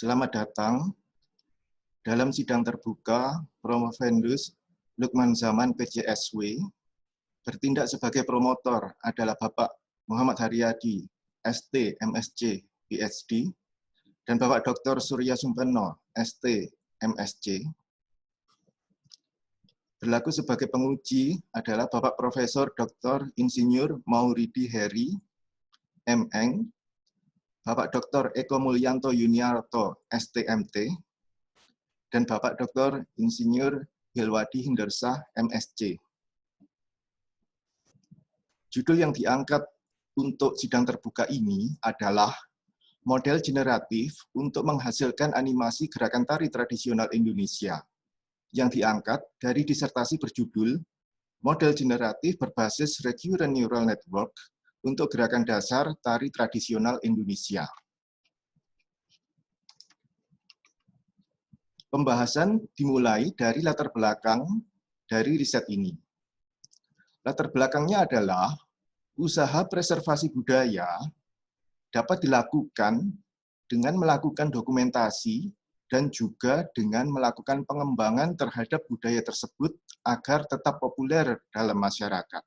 Selamat datang dalam sidang terbuka Promovendus Lukman Zaman PJSW. Bertindak sebagai promotor adalah Bapak Muhammad Haryadi, ST, MSc, PhD, dan Bapak Dr. Surya Sumpeno, ST, MSc. Berlaku sebagai penguji adalah Bapak Profesor Dr. Insinyur Mauridi Heri, MEng, Bapak Dr. Eko Mulyanto Yuniarto, STMT, dan Bapak Dr. Insinyur Hilwadi Hindarsah, MSc. Judul yang diangkat untuk sidang terbuka ini adalah model generatif untuk menghasilkan animasi gerakan tari tradisional Indonesia, yang diangkat dari disertasi berjudul Model Generatif Berbasis Recurrent Neural Network untuk Gerakan Dasar Tari Tradisional Indonesia. Pembahasan dimulai dari latar belakang dari riset ini. Latar belakangnya adalah usaha preservasi budaya dapat dilakukan dengan melakukan dokumentasi dan juga dengan melakukan pengembangan terhadap budaya tersebut agar tetap populer dalam masyarakat.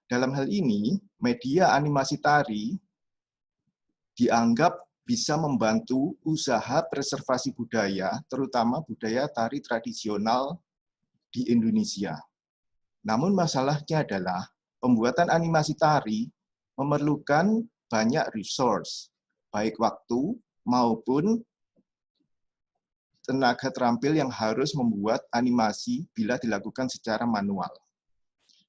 Dalam hal ini, media animasi tari dianggap bisa membantu usaha preservasi budaya, terutama budaya tari tradisional di Indonesia. Namun masalahnya adalah pembuatan animasi tari memerlukan banyak resource, baik waktu maupun tenaga terampil yang harus membuat animasi bila dilakukan secara manual.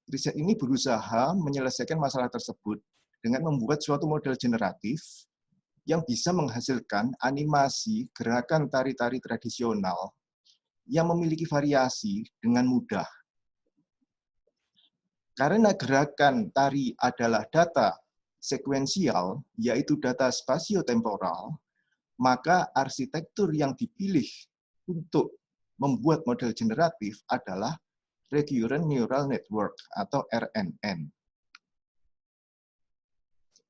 Riset ini berusaha menyelesaikan masalah tersebut dengan membuat suatu model generatif yang bisa menghasilkan animasi gerakan tari-tari tradisional yang memiliki variasi dengan mudah. Karena gerakan tari adalah data sekuensial, yaitu data spasio-temporal, maka arsitektur yang dipilih untuk membuat model generatif adalah Recurrent Neural Network atau RNN.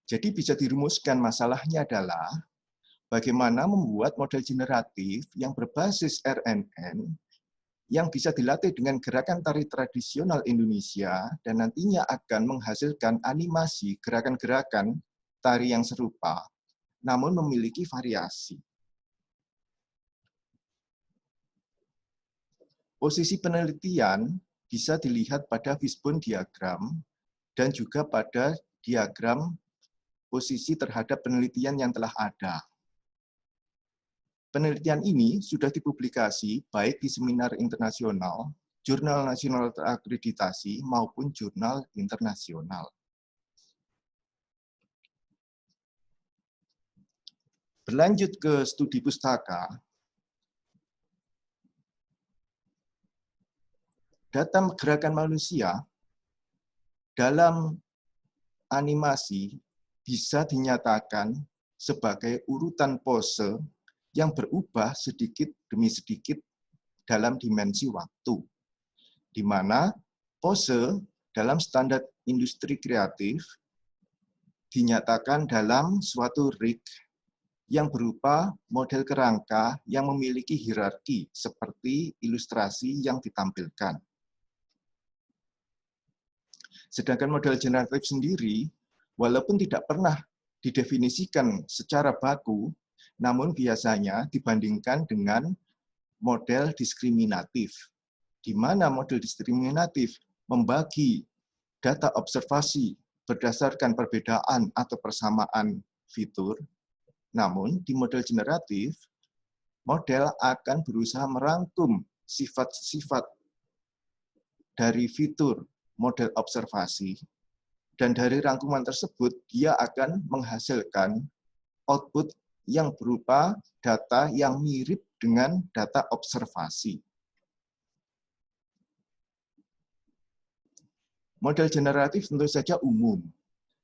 Jadi bisa dirumuskan masalahnya adalah bagaimana membuat model generatif yang berbasis RNN yang bisa dilatih dengan gerakan tari tradisional Indonesia dan nantinya akan menghasilkan animasi gerakan-gerakan tari yang serupa, namun memiliki variasi. Posisi penelitian bisa dilihat pada fishbone diagram dan juga pada diagram posisi terhadap penelitian yang telah ada. Penelitian ini sudah dipublikasi baik di seminar internasional, jurnal nasional terakreditasi, maupun jurnal internasional. Berlanjut ke studi pustaka, data gerakan manusia dalam animasi bisa dinyatakan sebagai urutan pose yang berubah sedikit demi sedikit dalam dimensi waktu, di mana pose dalam standar industri kreatif dinyatakan dalam suatu rig yang berupa model kerangka yang memiliki hierarki seperti ilustrasi yang ditampilkan. Sedangkan model generatif sendiri, walaupun tidak pernah didefinisikan secara baku, namun biasanya dibandingkan dengan model diskriminatif, di mana model diskriminatif membagi data observasi berdasarkan perbedaan atau persamaan fitur. Namun di model generatif, model akan berusaha merangkum sifat-sifat dari fitur model observasi, dan dari rangkuman tersebut dia akan menghasilkan output yang berupa data yang mirip dengan data observasi. Model generatif tentu saja umum.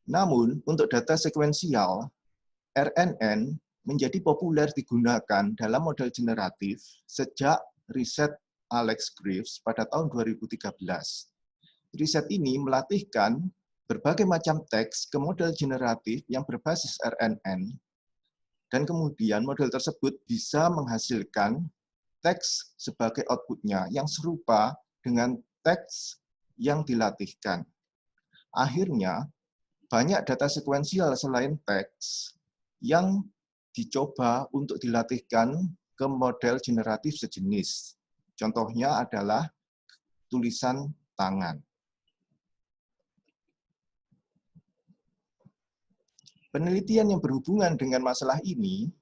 Namun, untuk data sekuensial, RNN menjadi populer digunakan dalam model generatif sejak riset Alex Greaves pada tahun 2013. Riset ini melatihkan berbagai macam teks ke model generatif yang berbasis RNN Dan kemudian model tersebut bisa menghasilkan teks sebagai outputnya yang serupa dengan teks yang dilatihkan. Akhirnya, banyak data sekuensial selain teks yang dicoba untuk dilatihkan ke model generatif sejenis. Contohnya adalah tulisan tangan. Penelitian yang berhubungan dengan masalah ini,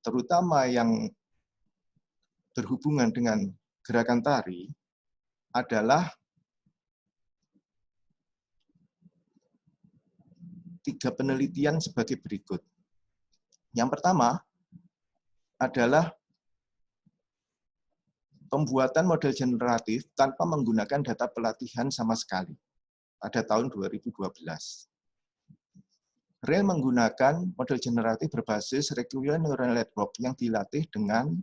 terutama yang berhubungan dengan gerakan tari, adalah 3 penelitian sebagai berikut. Yang pertama adalah pembuatan model generatif tanpa menggunakan data pelatihan sama sekali pada tahun 2012. REL menggunakan model generatif berbasis Recurrent Neural Network yang dilatih dengan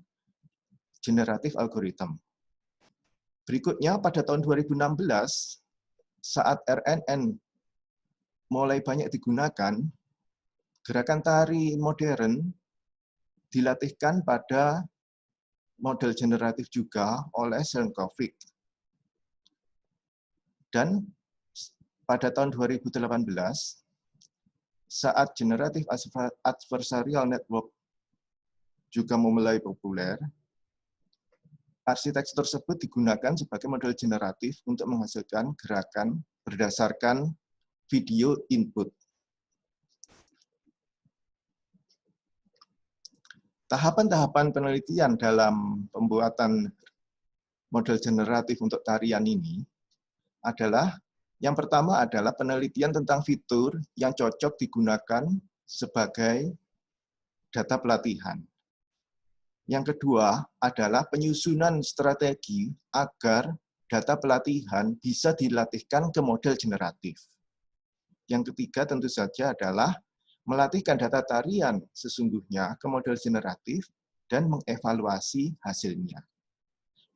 generatif algorithm. Berikutnya, pada tahun 2016, saat RNN mulai banyak digunakan, gerakan tari modern dilatihkan pada model generatif juga oleh Černkovič. Dan pada tahun 2018, saat generatif adversarial network juga mulai populer, arsitektur tersebut digunakan sebagai model generatif untuk menghasilkan gerakan berdasarkan video input. Tahapan-tahapan penelitian dalam pembuatan model generatif untuk tarian ini adalah yang pertama adalah penelitian tentang fitur yang cocok digunakan sebagai data pelatihan. Yang kedua adalah penyusunan strategi agar data pelatihan bisa dilatihkan ke model generatif. Yang ketiga tentu saja adalah melatihkan data tarian sesungguhnya ke model generatif dan mengevaluasi hasilnya.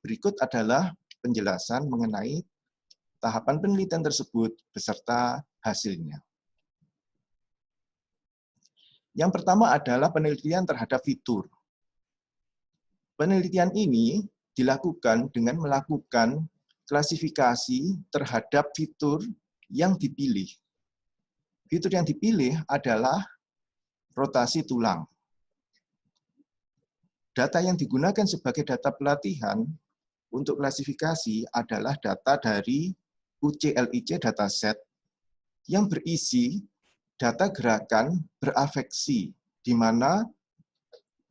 Berikut adalah penjelasan mengenai tahapan penelitian tersebut beserta hasilnya. Yang pertama adalah penelitian terhadap fitur. Penelitian ini dilakukan dengan melakukan klasifikasi terhadap fitur yang dipilih. Fitur yang dipilih adalah rotasi tulang. Data yang digunakan sebagai data pelatihan untuk klasifikasi adalah data dari UCLIC dataset yang berisi data gerakan berafeksi, di mana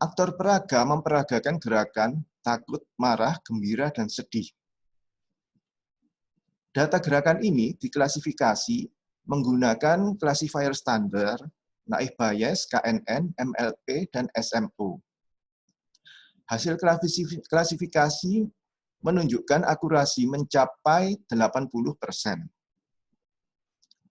aktor peraga memperagakan gerakan takut, marah, gembira, dan sedih. Data gerakan ini diklasifikasi menggunakan classifier standar, Naive Bayes, KNN, MLP, dan SMO. Hasil klasifikasi menunjukkan akurasi mencapai 80%.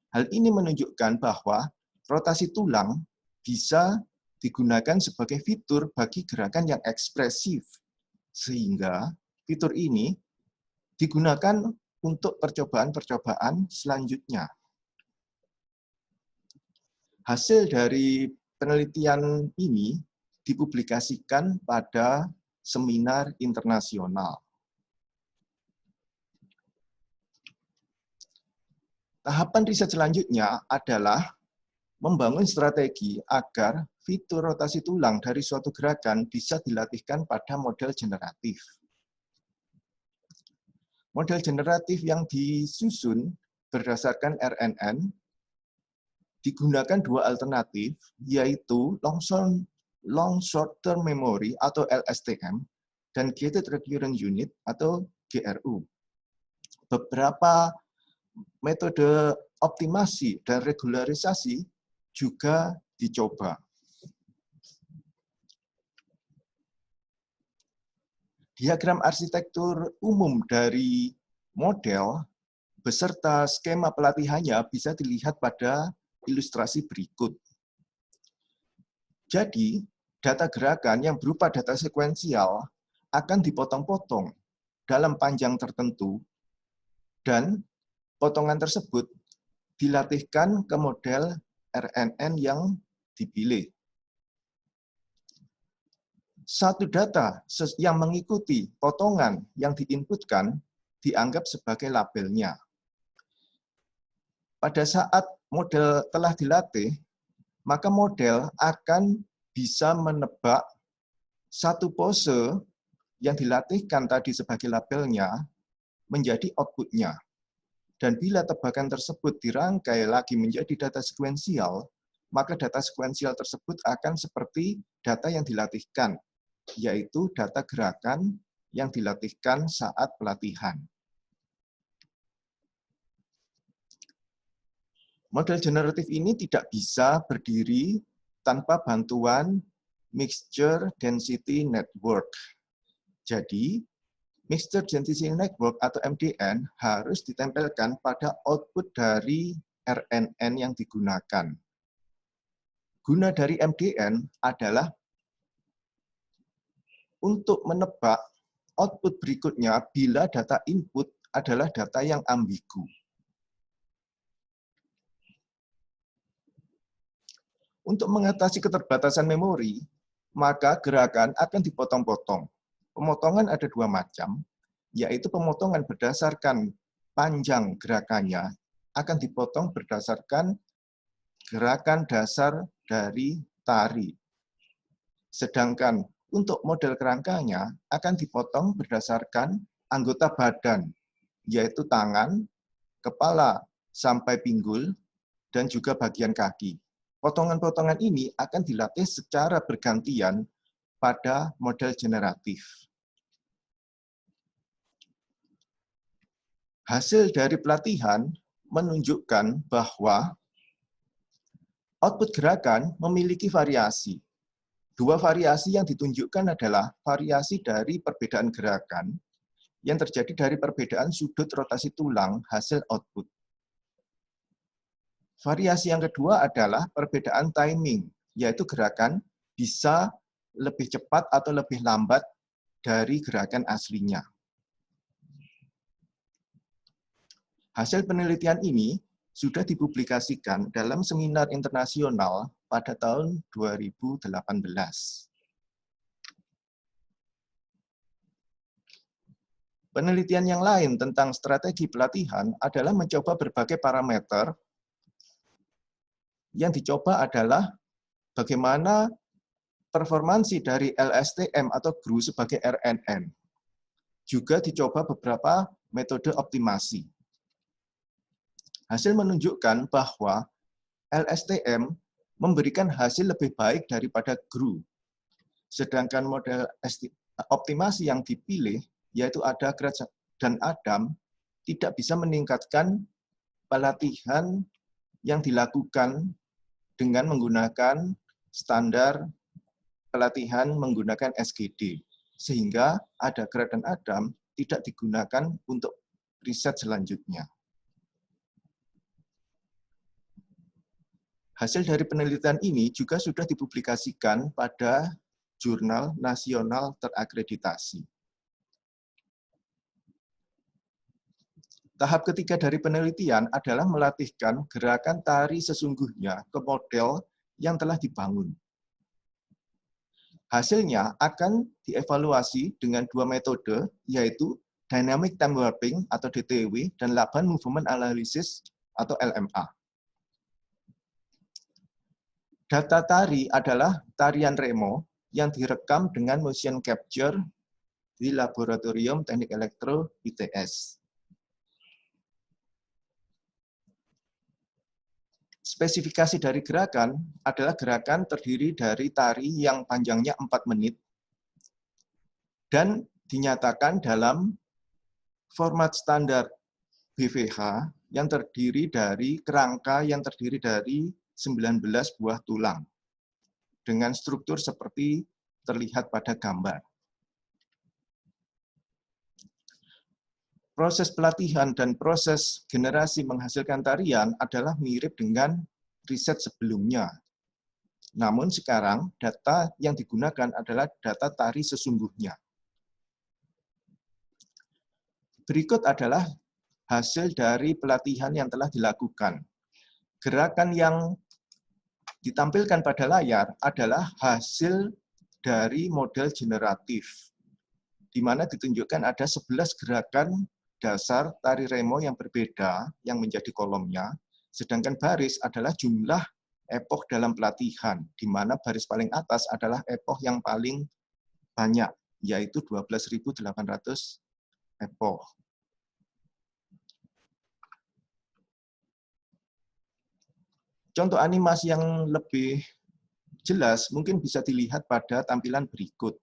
Hal ini menunjukkan bahwa rotasi tulang bisa digunakan sebagai fitur bagi gerakan yang ekspresif, sehingga fitur ini digunakan untuk percobaan-percobaan selanjutnya. Hasil dari penelitian ini dipublikasikan pada seminar internasional. Tahapan riset selanjutnya adalah membangun strategi agar fitur rotasi tulang dari suatu gerakan bisa dilatihkan pada model generatif. Model generatif yang disusun berdasarkan RNN digunakan 2 alternatif, yaitu Long Short Term Memory atau LSTM dan Gated Recurrent Unit atau GRU. Beberapa metode optimasi dan regularisasi juga dicoba. Diagram arsitektur umum dari model beserta skema pelatihannya bisa dilihat pada ilustrasi berikut. Jadi, data gerakan yang berupa data sekuensial akan dipotong-potong dalam panjang tertentu dan potongan tersebut dilatihkan ke model RNN yang dipilih. Satu data yang mengikuti potongan yang diinputkan dianggap sebagai labelnya. Pada saat model telah dilatih, maka model akan bisa menebak satu pose yang dilatihkan tadi sebagai labelnya menjadi output-nya. Dan bila tebakan tersebut dirangkai lagi menjadi data sekuensial, maka data sekuensial tersebut akan seperti data yang dilatihkan, yaitu data gerakan yang dilatihkan saat pelatihan. Model generatif ini tidak bisa berdiri tanpa bantuan Mixture Density Network. Jadi, Mixture Density Network atau MDN harus ditempelkan pada output dari RNN yang digunakan. Guna dari MDN adalah untuk menebak output berikutnya bila data input adalah data yang ambigu. Untuk mengatasi keterbatasan memori, maka gerakan akan dipotong-potong. Pemotongan ada dua macam, yaitu pemotongan berdasarkan panjang gerakannya akan dipotong berdasarkan gerakan dasar dari tari. Sedangkan untuk model kerangkanya akan dipotong berdasarkan anggota badan, yaitu tangan, kepala sampai pinggul, dan juga bagian kaki. Potongan-potongan ini akan dilatih secara bergantian pada model generatif. Hasil dari pelatihan menunjukkan bahwa output gerakan memiliki variasi. Dua variasi yang ditunjukkan adalah variasi dari perbedaan gerakan yang terjadi dari perbedaan sudut rotasi tulang hasil output. Variasi yang kedua adalah perbedaan timing, yaitu gerakan bisa lebih cepat atau lebih lambat dari gerakan aslinya. Hasil penelitian ini sudah dipublikasikan dalam seminar internasional pada tahun 2018. Penelitian yang lain tentang strategi pelatihan adalah mencoba berbagai parameter. Yang dicoba adalah bagaimana performansi dari LSTM atau GRU sebagai RNN. Juga dicoba beberapa metode optimasi. Hasil menunjukkan bahwa LSTM memberikan hasil lebih baik daripada GRU. Sedangkan model optimasi yang dipilih, yaitu Adakrat dan Adam, tidak bisa meningkatkan pelatihan yang dilakukan dengan menggunakan standar pelatihan menggunakan SGD. Sehingga Adakrat dan Adam tidak digunakan untuk riset selanjutnya. Hasil dari penelitian ini juga sudah dipublikasikan pada jurnal nasional terakreditasi. Tahap ketiga dari penelitian adalah melatihkan gerakan tari sesungguhnya ke model yang telah dibangun. Hasilnya akan dievaluasi dengan dua metode, yaitu Dynamic Time Warping atau DTW dan Laban Movement Analysis atau LMA. Data tari adalah tarian remo yang direkam dengan motion capture di Laboratorium Teknik Elektro ITS. Spesifikasi dari gerakan adalah gerakan terdiri dari tari yang panjangnya 4 menit dan dinyatakan dalam format standar BVH yang terdiri dari kerangka yang terdiri dari 19 buah tulang dengan struktur seperti terlihat pada gambar. Proses pelatihan dan proses generasi menghasilkan tarian adalah mirip dengan riset sebelumnya. Namun sekarang data yang digunakan adalah data tari sesungguhnya. Berikut adalah hasil dari pelatihan yang telah dilakukan. Gerakan yang ditampilkan pada layar adalah hasil dari model generatif, di mana ditunjukkan ada 11 gerakan dasar tari remo yang berbeda yang menjadi kolomnya, sedangkan baris adalah jumlah epoch dalam pelatihan, di mana baris paling atas adalah epoch yang paling banyak, yaitu 12.800 epoch. Contoh animasi yang lebih jelas mungkin bisa dilihat pada tampilan berikut.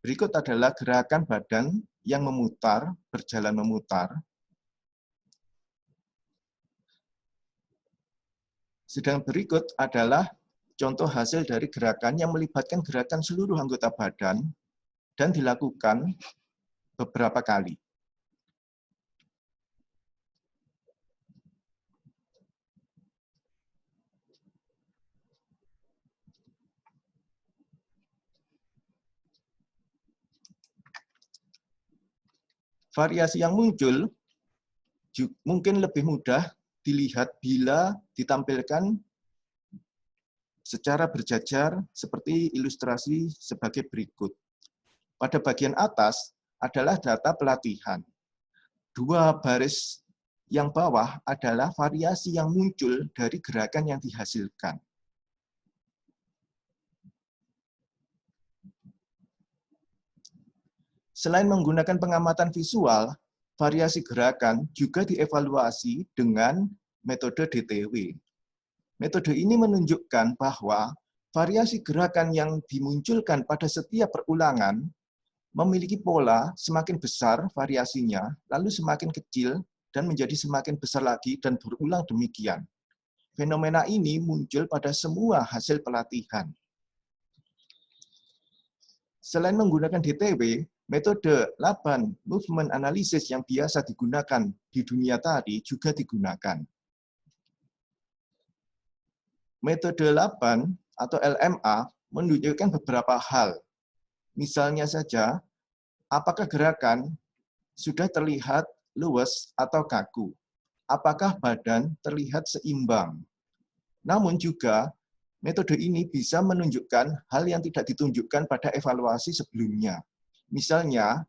Berikut adalah gerakan badan yang memutar, berjalan memutar. Sedang berikut adalah contoh hasil dari gerakan yang melibatkan gerakan seluruh anggota badan dan dilakukan beberapa kali. Variasi yang muncul mungkin lebih mudah dilihat bila ditampilkan secara berjajar seperti ilustrasi sebagai berikut. Pada bagian atas adalah data pelatihan. Dua baris yang bawah adalah variasi yang muncul dari gerakan yang dihasilkan. Selain menggunakan pengamatan visual, variasi gerakan juga dievaluasi dengan metode DTW. Metode ini menunjukkan bahwa variasi gerakan yang dimunculkan pada setiap perulangan memiliki pola semakin besar variasinya, lalu semakin kecil dan menjadi semakin besar lagi dan berulang demikian. Fenomena ini muncul pada semua hasil pelatihan. Selain menggunakan DTW, metode Laban Movement Analysis yang biasa digunakan di dunia tari juga digunakan. Metode Laban atau LMA menunjukkan beberapa hal. Misalnya saja, apakah gerakan sudah terlihat luwes atau kaku? Apakah badan terlihat seimbang? Namun juga, metode ini bisa menunjukkan hal yang tidak ditunjukkan pada evaluasi sebelumnya. Misalnya,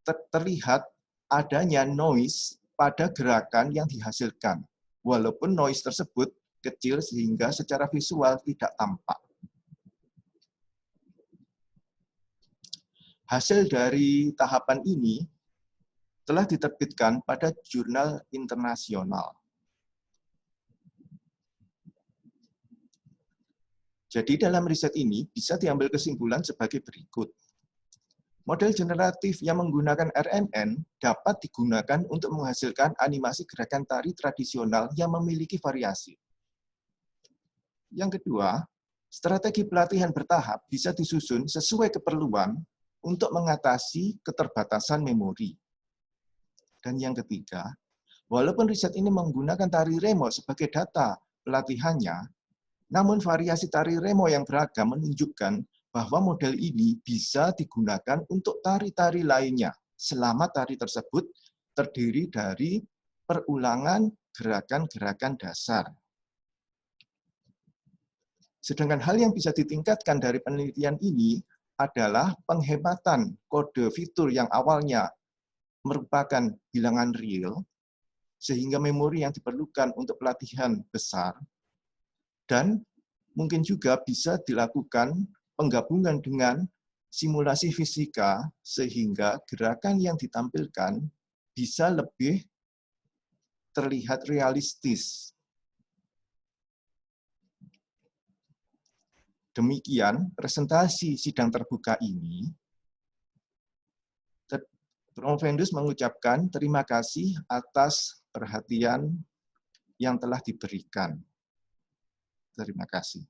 terlihat adanya noise pada gerakan yang dihasilkan, walaupun noise tersebut kecil sehingga secara visual tidak tampak. Hasil dari tahapan ini telah diterbitkan pada jurnal internasional. Jadi dalam riset ini bisa diambil kesimpulan sebagai berikut. Model generatif yang menggunakan RNN dapat digunakan untuk menghasilkan animasi gerakan tari tradisional yang memiliki variasi. Yang kedua, strategi pelatihan bertahap bisa disusun sesuai keperluan untuk mengatasi keterbatasan memori. Dan yang ketiga, walaupun riset ini menggunakan tari remo sebagai data pelatihannya, namun variasi tari remo yang beragam menunjukkan bahwa model ini bisa digunakan untuk tari-tari lainnya, selama tari tersebut terdiri dari perulangan gerakan-gerakan dasar. Sedangkan hal yang bisa ditingkatkan dari penelitian ini adalah penghematan kode fitur yang awalnya merupakan bilangan real, sehingga memori yang diperlukan untuk pelatihan besar, dan mungkin juga bisa dilakukan penggabungan dengan simulasi fisika sehingga gerakan yang ditampilkan bisa lebih terlihat realistis. Demikian presentasi sidang terbuka ini. Provendus mengucapkan terima kasih atas perhatian yang telah diberikan. Terima kasih.